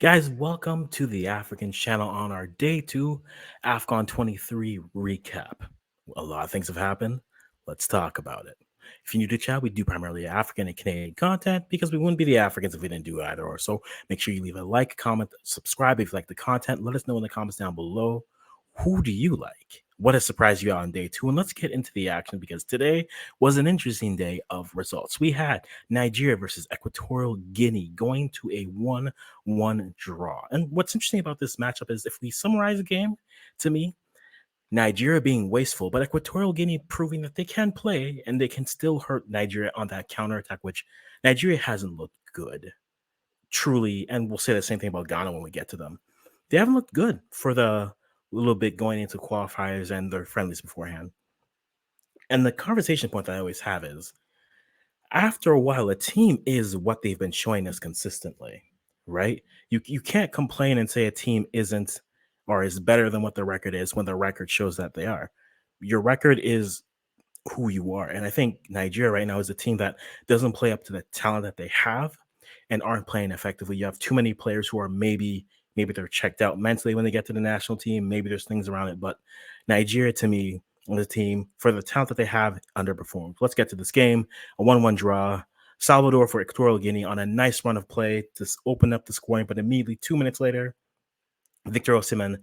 Guys, welcome to the African channel on our day two AFCON 23 recap. A lot of things have happened. Let's talk about it. If you're new to the chat, we do primarily African and Canadian content because we wouldn't be the Africans if we didn't do either or. So make sure you leave a like, comment, subscribe if you like the content. Let us know in the comments down below. Who do you like? What has surprised you out on day two? And let's get into the action because today was an interesting day of results. We had Nigeria versus Equatorial Guinea going to a 1-1 draw. And what's interesting about this matchup is if we summarize the game, to me, Nigeria being wasteful, but Equatorial Guinea proving that they can play and they can still hurt Nigeria on that counterattack, which Nigeria hasn't looked good, truly. And we'll say the same thing about Ghana when we get to them. They haven't looked good for the little bit going into qualifiers and their friendlies beforehand. And the conversation point that I always have is after a while, a team is what they've been showing us consistently, right? You can't complain and say a team isn't or is better than what the record is when the record shows that they are. Your record is who you are. And I think Nigeria right now is a team that doesn't play up to the talent that they have and aren't playing effectively. You have too many players who are maybe they're checked out mentally when they get to the national team. Maybe there's things around it, but Nigeria to me the team for the talent that they have underperformed. Let's get to this game. A 1-1 draw. Salvador for Equatorial Guinea on a nice run of play to open up the scoring, but immediately 2 minutes later, Victor Osimhen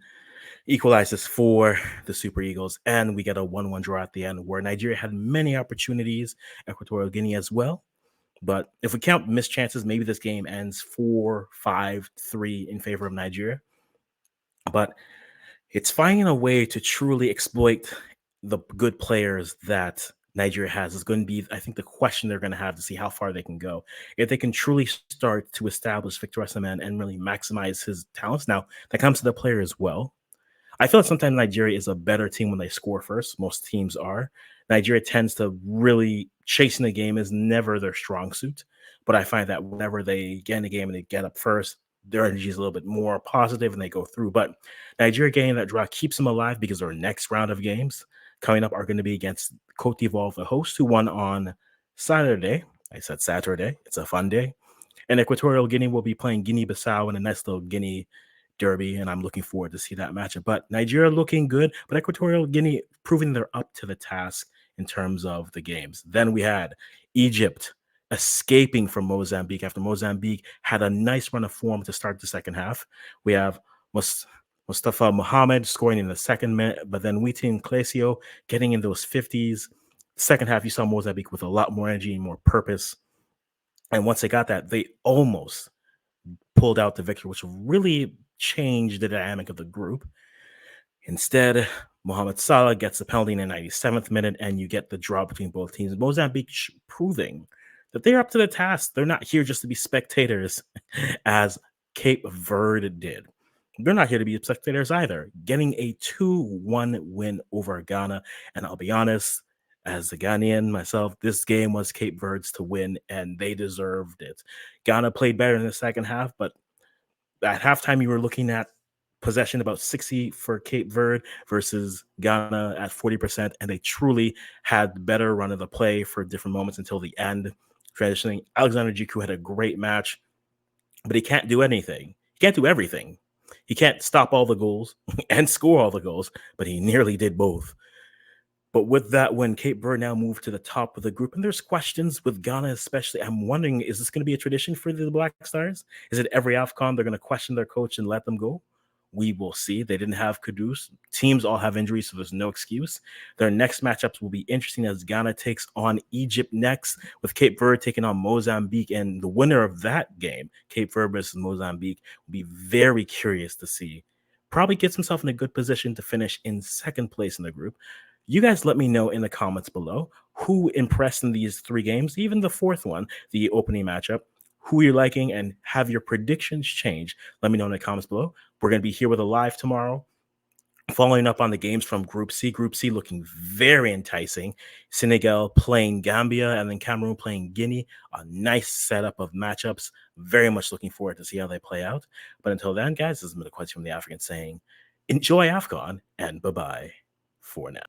equalizes for the Super Eagles, and we get a 1-1 draw at the end where Nigeria had many opportunities, Equatorial Guinea as well. But if we count missed chances, maybe this game ends 4-5-3 in favor of Nigeria. But it's finding a way to truly exploit the good players that Nigeria has is going to be, I think, the question they're going to have to see how far they can go. If they can truly start to establish Victor Osimhen and really maximize his talents. Now, that comes to the player as well. I feel like sometimes Nigeria is a better team when they score first. Most teams are. Nigeria tends to really chasing the game is never their strong suit. But I find that whenever they get in the game and they get up first, their energy is a little bit more positive and they go through. But Nigeria getting that draw keeps them alive because their next round of games coming up are going to be against Cote d'Ivoire, the host, who won on Saturday. I said Saturday. It's a fun day. And Equatorial Guinea will be playing Guinea-Bissau in a nice little Guinea derby, and I'm looking forward to see that matchup. But Nigeria looking good, but Equatorial Guinea proving they're up to the task in terms of the games. Then we had Egypt escaping from Mozambique after Mozambique had a nice run of form to start the second half. We have Mustafa Mohamed scoring in the second minute, but then Witin Clesio getting in those 50s. Second half, you saw Mozambique with a lot more energy and more purpose. And once they got that, they almost pulled out the victory, which really changed the dynamic of the group. Instead, Mohamed Salah gets the penalty in the 97th minute, and you get the draw between both teams. Mozambique proving that they're up to the task. They're not here just to be spectators, as Cape Verde did. They're not here to be spectators either, getting a 2-1 win over Ghana. And I'll be honest, as a Ghanaian myself, this game was Cape Verde's to win, and they deserved it. Ghana played better in the second half, but at halftime, you were looking at possession about 60 for Cape Verde versus Ghana at 40%, and they truly had the better run of the play for different moments until the end. Transitioning, Alexander Jiku had a great match, but he can't do anything. He can't do everything. He can't stop all the goals and score all the goals, but he nearly did both. But with that, when Cape Verde now moved to the top of the group, and there's questions with Ghana especially, I'm wondering, is this going to be a tradition for the Black Stars? Is it every AFCON they're going to question their coach and let them go? We will see. They didn't have Kudus. Teams all have injuries, so there's no excuse. Their next matchups will be interesting as Ghana takes on Egypt next, with Cape Verde taking on Mozambique. And the winner of that game, Cape Verde versus Mozambique, will be very curious to see. Probably gets himself in a good position to finish in second place in the group. You guys let me know in the comments below who impressed in these three games, even the fourth one, the opening matchup, who you're liking, and have your predictions change. Let me know in the comments below. We're going to be here with a live tomorrow, following up on the games from Group C. Group C looking very enticing. Senegal playing Gambia, and then Cameroon playing Guinea. A nice setup of matchups. Very much looking forward to see how they play out. But until then, guys, this has been a question from the African saying, enjoy AFCON, and bye-bye for now.